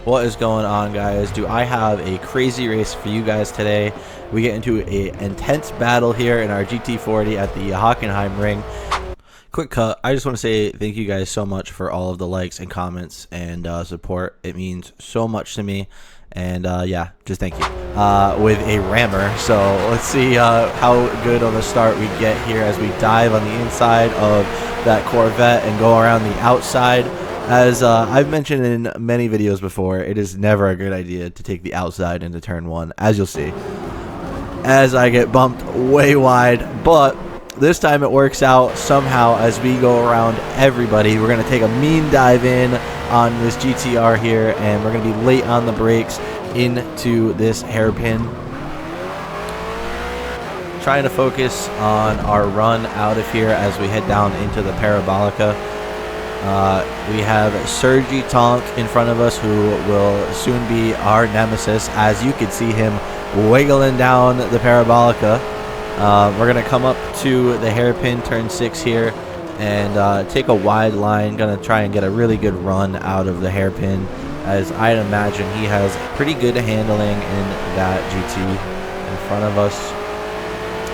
What is going on, guys? Do I have a crazy race for you guys today? We get into an intense battle here in our GT40 at the Hockenheim ring. Quick cut. I just want to say thank you guys so much for all of the likes and comments and support. It means so much to me. And yeah, just thank you. With a Rammer. So let's see how good of a start we get here as we dive on the inside of that Corvette and go around the outside. As I've mentioned in many videos before, it is never a good idea to take the outside into turn 1, as you'll see. As I get bumped way wide, but this time it works out somehow as we go around everybody. We're going to take a mean dive in on this GTR here, and we're going to be late on the brakes into this hairpin. Trying to focus on our run out of here as we head down into the Parabolica. We have Sergi Tonk in front of us, who will soon be our nemesis, as you can see him wiggling down the Parabolica. We're going to come up to the hairpin, turn 6 here, and take a wide line. Going to try and get a really good run out of the hairpin, as I'd imagine he has pretty good handling in that GT in front of us.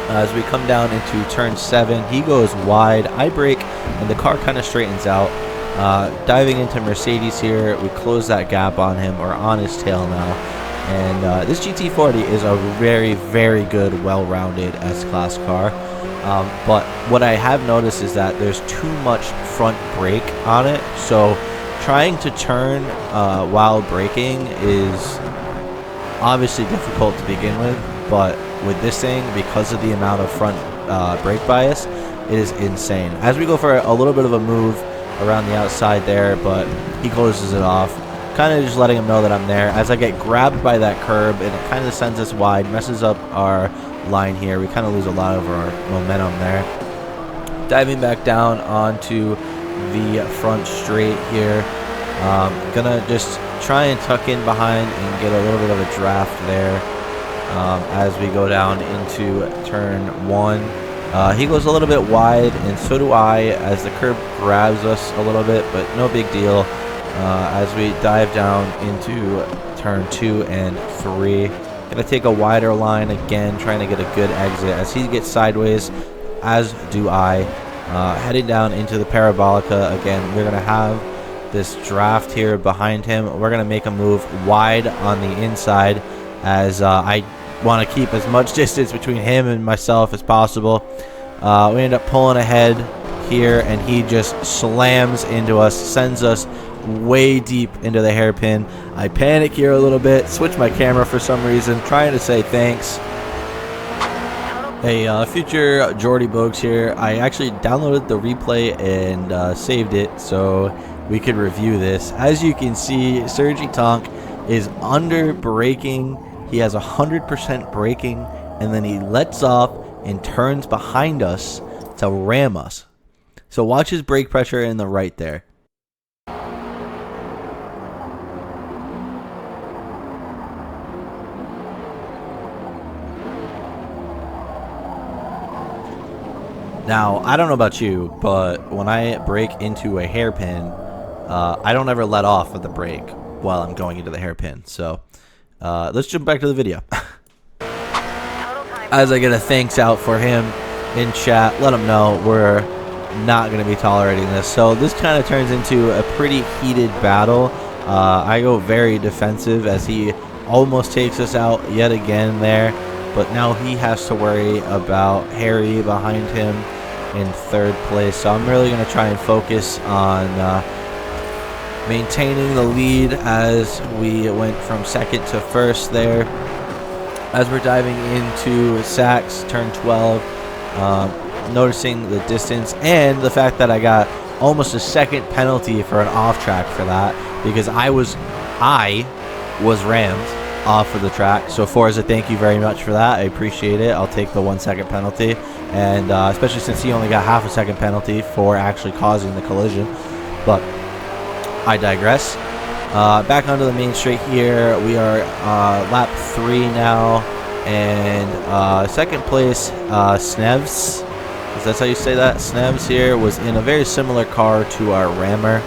As we come down into turn 7, he goes wide. I brake, and the car kind of straightens out. Diving into Mercedes here, we close that gap on him, or on his tail now. And this GT40 is a very, very good, well-rounded S-Class car. But what I have noticed is that there's too much front brake on it. So trying to turn while braking is obviously difficult to begin with. But with this thing, because of the amount of front brake bias, it is insane. As we go for a little bit of a move around the outside there, but he closes it off, kind of just letting him know that I'm there. As I get grabbed by that curb, and it kind of sends us wide, messes up our line here. We kind of lose a lot of our momentum there. Diving back down onto the front straight here. Gonna just try and tuck in behind and get a little bit of a draft there. As we go down into turn 1. He goes a little bit wide, and so do I, as the curb grabs us a little bit, but no big deal. As we dive down into turn 2 and 3. Gonna take a wider line again, trying to get a good exit as he gets sideways, as do I. Heading down into the Parabolica again. We're gonna have this draft here behind him. We're gonna make a move wide on the inside, as I want to keep as much distance between him and myself as possible. We end up pulling ahead here, and he just slams into us, sends us way deep into the hairpin. I panic here a little bit, switch my camera for some reason, trying to say thanks. Hey, future JordyBoegs here. I actually downloaded the replay and saved it so we could review this. As you can see, Sergi Tonk is under braking. He has 100% braking, and then he lets off and turns behind us to ram us. So watch his brake pressure in the right there. Now, I don't know about you, but when I brake into a hairpin, I don't ever let off of the brake while I'm going into the hairpin. So let's jump back to the video. As I get a thanks out for him in chat, let him know we're not going to be tolerating this. So this kind of turns into a pretty heated battle. I go very defensive as he almost takes us out yet again there. But now he has to worry about Harry behind him in 3rd place. So I'm really going to try and focus on maintaining the lead as we went from 2nd to 1st there. As we're diving into Sachs, turn 12, noticing the distance and the fact that I got almost a 2nd penalty for an off track for that, because I was rammed off of the track. So Forza, thank you very much for that. I appreciate it. I'll take the 1 second penalty, and especially since he only got half a second penalty for actually causing the collision. But I digress. Back onto the main straight here. We are lap 3 now, and second place, Snevs. Is that how you say that? Snevs here was in a very similar car to our Rammer.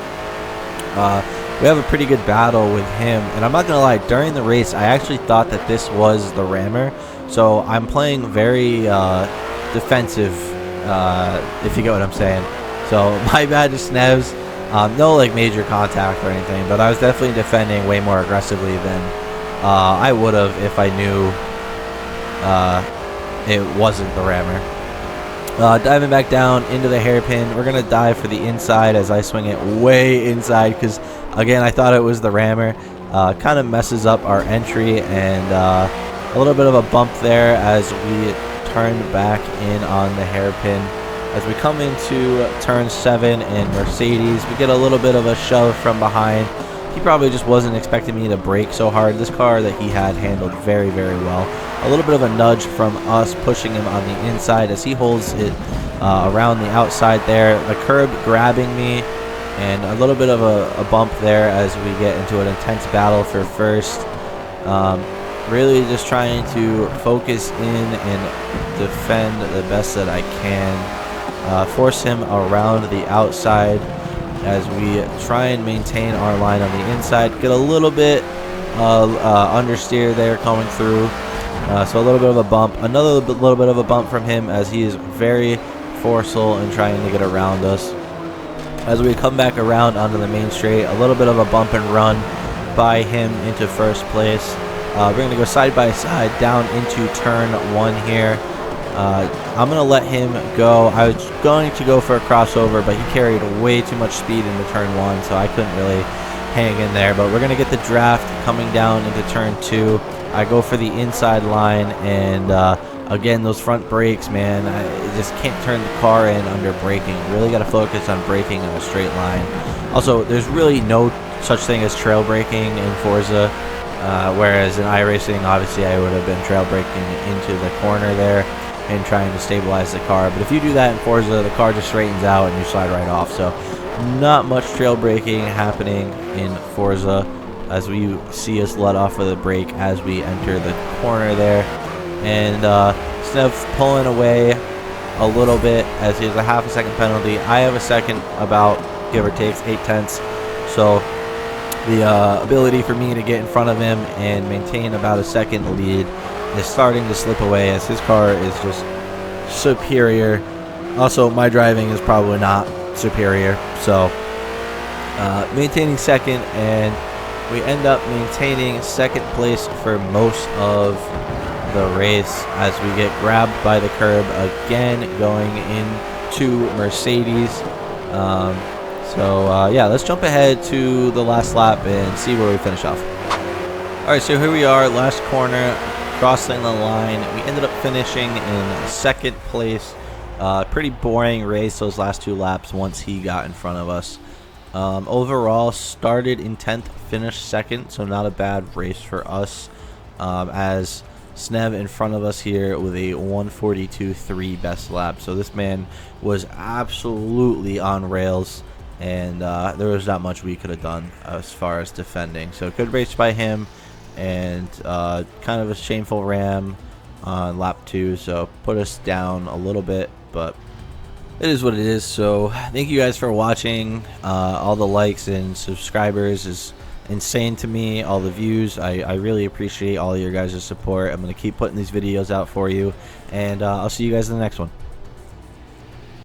we have a pretty good battle with him. And I'm not gonna lie, during the race I actually thought that this was the Rammer, so I'm playing very defensive, if you get what I'm saying. So my bad to Snevs. No like major contact or anything, but I was definitely defending way more aggressively than I would have if I knew it wasn't the Rammer. Diving back down into the hairpin, we're gonna dive for the inside as I swing it way inside because again I thought it was the Rammer. Kind of messes up our entry, and a little bit of a bump there as we turn back in on the hairpin. As we come into turn 7 in Mercedes, we get a little bit of a shove from behind. He probably just wasn't expecting me to brake so hard. This car that he had handled very, very well. A little bit of a nudge from us pushing him on the inside as he holds it around the outside there. The curb grabbing me, and a little bit of a bump there as we get into an intense battle for first. Really just trying to focus in and defend the best that I can. Force him around the outside as we try and maintain our line on the inside. Get a little bit understeer there coming through, so a little bit of a bump. Another little bit of a bump from him as he is very forceful in trying to get around us. As we come back around onto the main straight, a little bit of a bump and run by him into first place. We're going to go side by side down into turn 1 here. I'm going to let him go. I was going to go for a crossover, but he carried way too much speed into turn 1, so I couldn't really hang in there. But we're going to get the draft coming down into turn 2. I go for the inside line, and again, those front brakes, man, I just can't turn the car in under braking. Really got to focus on braking in a straight line. Also, there's really no such thing as trail braking in Forza, whereas in iRacing, obviously, I would have been trail braking into the corner there and trying to stabilize the car. But if you do that in Forza, the car just straightens out and you slide right off. So not much trail braking happening in Forza as we see us let off of the brake as we enter the corner there. And Snev pulling away a little bit as he has a half a second penalty. I have a second, about give or take 8/10. So the ability for me to get in front of him and maintain about a second lead is starting to slip away as his car is just superior. Also, my driving is probably not superior. So maintaining second, and we end up maintaining second place for most of the race as we get grabbed by the curb again going into Mercedes. Yeah, let's jump ahead to the last lap and see where we finish off. Alright, so here we are, last corner, crossing the line. We ended up finishing in second place. Pretty boring race those last 2 laps once he got in front of us. Overall, started in 10th, finished second, so not a bad race for us, as Snev in front of us here with a 1:42.3 best lap. So this man was absolutely on rails, and there was not much we could have done as far as defending. So good race by him, and kind of a shameful ram on lap 2, so put us down a little bit, but it is what it is. So thank you guys for watching. All the likes and subscribers is insane to me. All the views, I really appreciate all of your guys' support. I'm going to keep putting these videos out for you, and I'll see you guys in the next one.